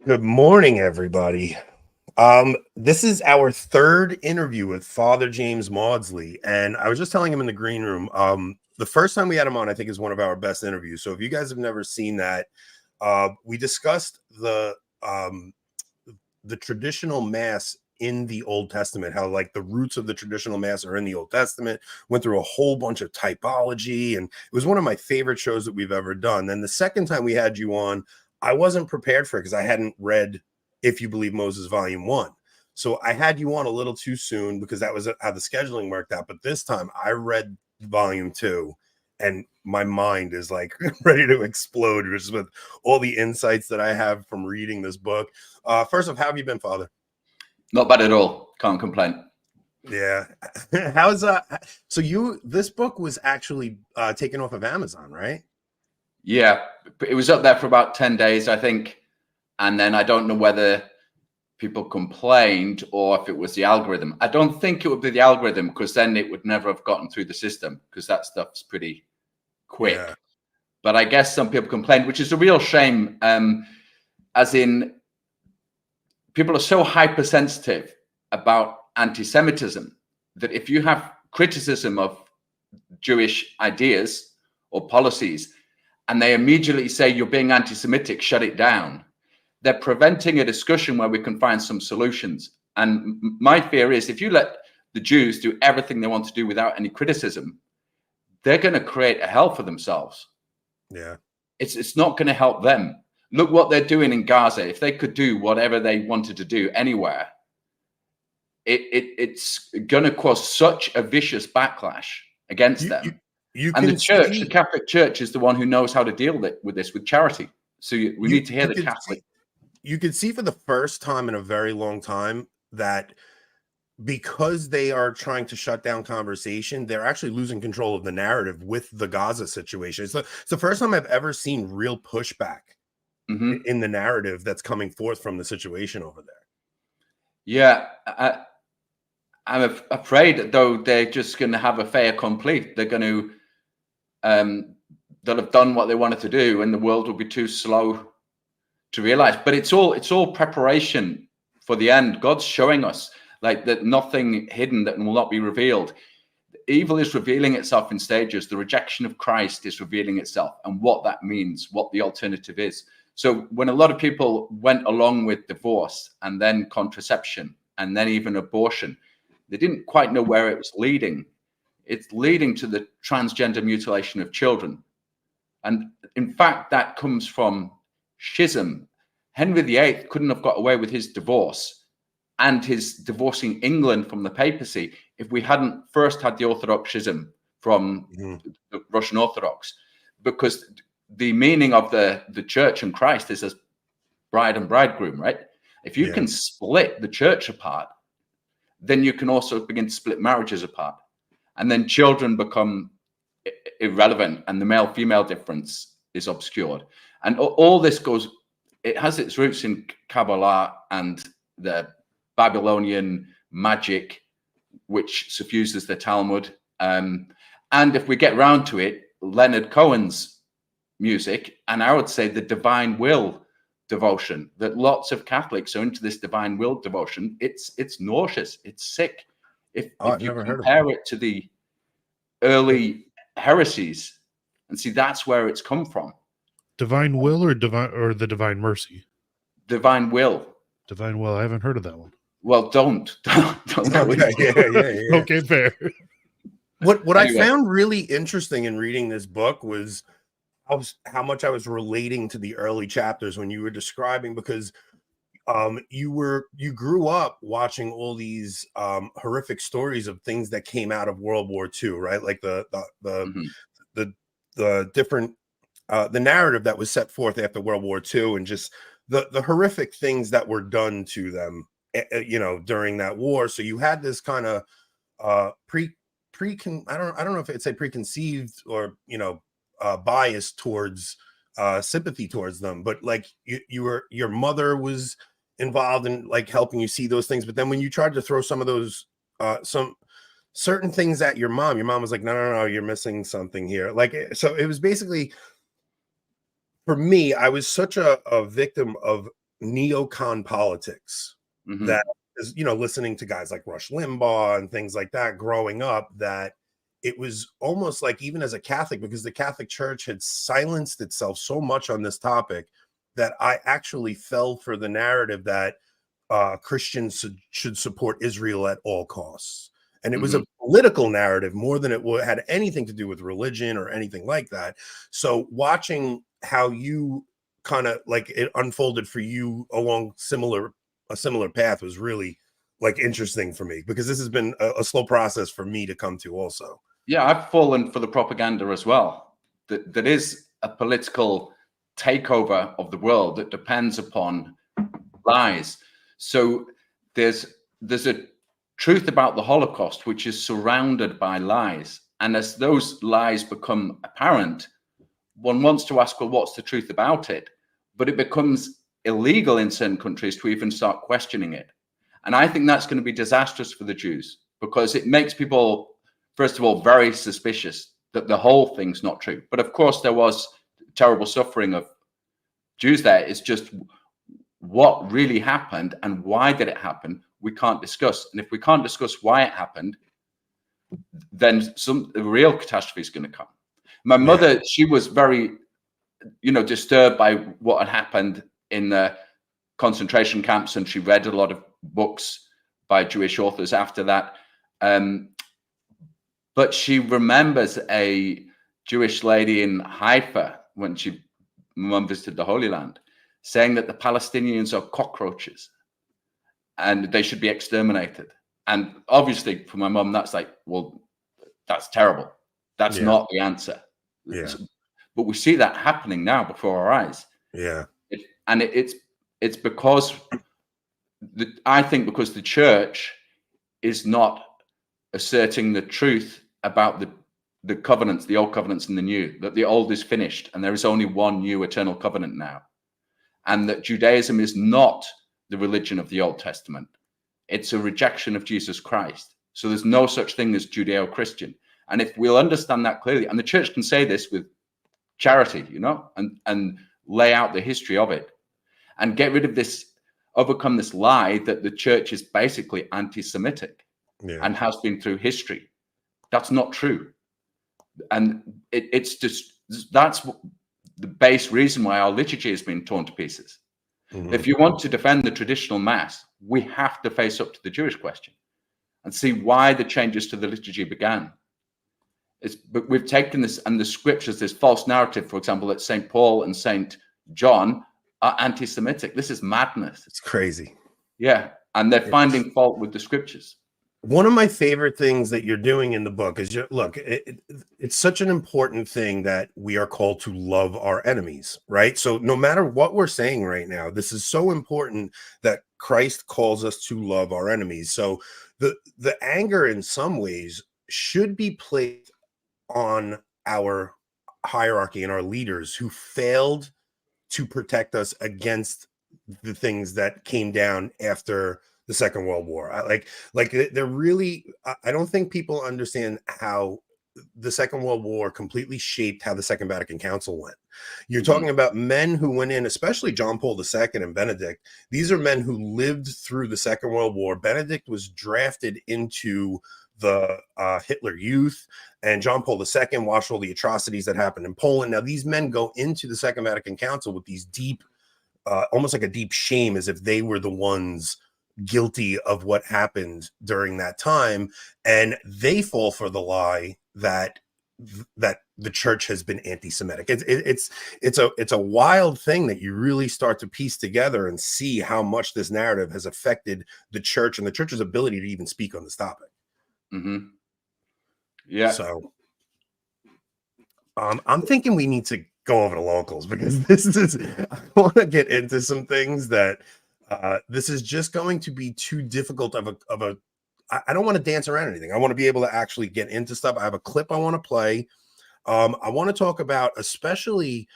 Good morning, everybody. This is our third interview with Father James Mawdsley, and I was just telling him in the green room, the first time we had him on, I think, is one of our best interviews. So if you guys have never seen that, we discussed the traditional mass in the Old Testament, how like the roots of the traditional mass are in the Old Testament, went through a whole bunch of typology, and it was one of my favorite shows that we've ever done. Then the second time we had you on, I wasn't prepared for it because I hadn't read If You Believe Moses Volume 1. So I had you on a little too soon because that was how the scheduling worked out. But this time I read Volume 2 and my mind is like ready to explode just with all the insights that I have from reading this book. First off, how have you been, Father? Not bad at all. Can't complain. Yeah. How's so this book was actually taken off of Amazon, right? Yeah, it was up there for about 10 days, I think. And then I don't know whether people complained or if it was the algorithm. I don't think it would be the algorithm, because then it would never have gotten through the system, because that stuff's pretty quick. Yeah. But I guess some people complained, which is a real shame, as in people are so hypersensitive about anti-Semitism that if you have criticism of Jewish ideas or policies, and they immediately say you're being anti-Semitic, shut it down, they're preventing a discussion where we can find some solutions. And my fear is if you let the Jews do everything they want to do without any criticism, they're going to create a hell for themselves. Yeah. It's not going to help them. Look what they're doing in Gaza. If they could do whatever they wanted to do anywhere, it's going to cause such a vicious backlash against them. And the church, the Catholic Church, is the one who knows how to deal with this with charity. So we need to hear the Catholic. You could see for the first time in a very long time that because they are trying to shut down conversation, they're actually losing control of the narrative with the Gaza situation. It's the first time I've ever seen real pushback in the narrative that's coming forth from the situation over there. Yeah, I'm afraid, though, they're just going to have a fait accompli. They're going to they'll have done what they wanted to do, and the world will be too slow to realize. But it's all preparation for the end. God's showing us like that nothing hidden that will not be revealed. Evil is revealing itself in stages. The rejection of Christ is revealing itself, and what that means, what the alternative is. So when a lot of people went along with divorce and then contraception and then even abortion, they didn't quite know where it was leading. It's leading to the transgender mutilation of children. And in fact, that comes from schism. Henry VIII couldn't have got away with his divorce and his divorcing England from the papacy if we hadn't first had the Orthodox schism from the Russian Orthodox, because the meaning of the church and Christ is as bride and bridegroom, right? If you can split the church apart, then you can also begin to split marriages apart. And then children become irrelevant and the male-female difference is obscured. And all this goes, it has its roots in Kabbalah and the Babylonian magic, which suffuses the Talmud. And if we get round to it, Leonard Cohen's music, and I would say the divine will devotion, that lots of Catholics are into this divine will devotion. It's nauseous. It's sick. If you compare it to the early heresies and see that's where it's come from. Divine will or the divine mercy? Divine will. Divine will. I haven't heard of that one. Well, don't. Okay, yeah. Okay, fair. What anyway. I found really interesting in reading this book was how much I was relating to the early chapters when you were describing, because you grew up watching all these horrific stories of things that came out of World War II, right? Like the different the narrative that was set forth after World War II, and just the horrific things that were done to them, during that war. So you had this kind of I don't know if it's a preconceived or bias towards sympathy towards them, but like your mother was involved in like helping you see those things. But then when you tried to throw some of those some certain things at your mom was like, no, you're missing something here. Like, so it was basically, for me, I was such a victim of neocon politics that is, listening to guys like Rush Limbaugh and things like that growing up, that it was almost like, even as a Catholic, because the Catholic Church had silenced itself so much on this topic, that I actually fell for the narrative that Christians should support Israel at all costs. And it was a political narrative more than it had anything to do with religion or anything like that. So watching how you kind of like it unfolded for you along a similar path was really like interesting for me, because this has been a slow process for me to come to also. Yeah, I've fallen for the propaganda as well. That is a political takeover of the world that depends upon lies. So there's a truth about the Holocaust which is surrounded by lies, and as those lies become apparent, one wants to ask, well, what's the truth about it? But it becomes illegal in certain countries to even start questioning it. And I think that's going to be disastrous for the Jews, because it makes people, first of all, very suspicious that the whole thing's not true. But of course, there was terrible suffering of Jews there. It's just what really happened and why did it happen, we can't discuss. And if we can't discuss why it happened, then a real catastrophe is going to come. My mother, she was very, disturbed by what had happened in the concentration camps, and she read a lot of books by Jewish authors after that. But she remembers a Jewish lady in Haifa, when Mum visited the Holy Land, saying that the Palestinians are cockroaches and they should be exterminated. And obviously for my mum, that's like, well, that's terrible. That's not the answer. Yeah. But we see that happening now before our eyes. Yeah. It's because I think because the church is not asserting the truth about the covenants, the old covenants and the new, that the old is finished and there is only one new eternal covenant now. And that Judaism is not the religion of the Old Testament. It's a rejection of Jesus Christ. So there's no such thing as Judeo-Christian. And if we'll understand that clearly, and the church can say this with charity, and lay out the history of it, and get rid of this, overcome this lie that the church is basically anti-Semitic and has been through history. That's not true. And it's just, that's the base reason why our liturgy has been torn to pieces. If you want to defend the traditional mass, we have to face up to the Jewish question and see why the changes to the liturgy began. But we've taken this, and the scriptures, this false narrative, for example, that St. Paul and St. John are anti-Semitic. This is madness. It's crazy. Yeah. And they're finding fault with the scriptures. One of my favorite things that you're doing in the book is, it's such an important thing that we are called to love our enemies, right? So no matter what we're saying right now, this is so important that Christ calls us to love our enemies. So the anger in some ways should be placed on our hierarchy and our leaders who failed to protect us against the things that came down after the Second World War. They're really, I don't think people understand how the Second World War completely shaped how the Second Vatican Council went. You're talking about men who went in, especially John Paul II and Benedict. These are men who lived through the Second World War. Benedict was drafted into the Hitler Youth, and John Paul II watched all the atrocities that happened in Poland. Now, these men go into the Second Vatican Council with these deep, almost like a deep shame, as if they were the ones guilty of what happened during that time, and they fall for the lie that the church has been anti-Semitic. It's a wild thing that you really start to piece together and see how much this narrative has affected the church and the church's ability to even speak on this topic. Yeah. So I'm thinking we need to go over to locals, because this is, I want to get into some things that this is just going to be too difficult of a I don't want to dance around anything. I want to be able to actually get into stuff. I have a clip I want to play. I want to talk about, especially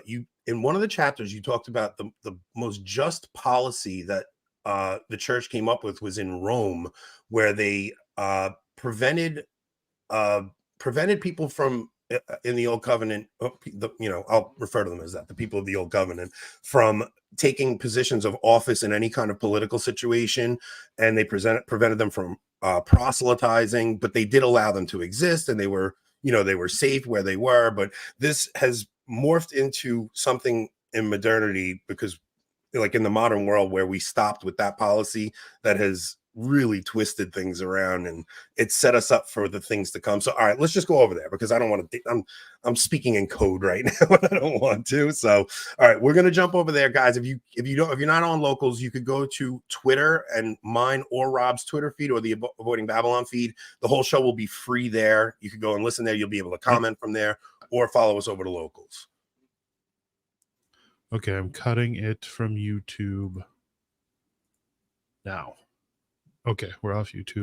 you in one of the chapters, you talked about the most just policy that the church came up with was in Rome, where they prevented people from in the old covenant, I'll refer to them as that, the people of the old covenant, from taking positions of office in any kind of political situation, and they prevented them from proselytizing, but they did allow them to exist, and they were safe where they were. But this has morphed into something in modernity, because like in the modern world, where we stopped with that policy, that has really twisted things around, and it set us up for the things to come. So all right, let's just go over there, because I don't want to, I'm speaking in code right now and I don't want to. So all right, we're going to jump over there, guys. If you're not on locals, you could go to Twitter, and mine or Rob's Twitter feed, or the Avoiding Babylon feed. The whole show will be free there. You could go and listen there. You'll be able to comment from there, or follow us over to locals. Okay, I'm cutting it from YouTube now. Okay, we're off YouTube.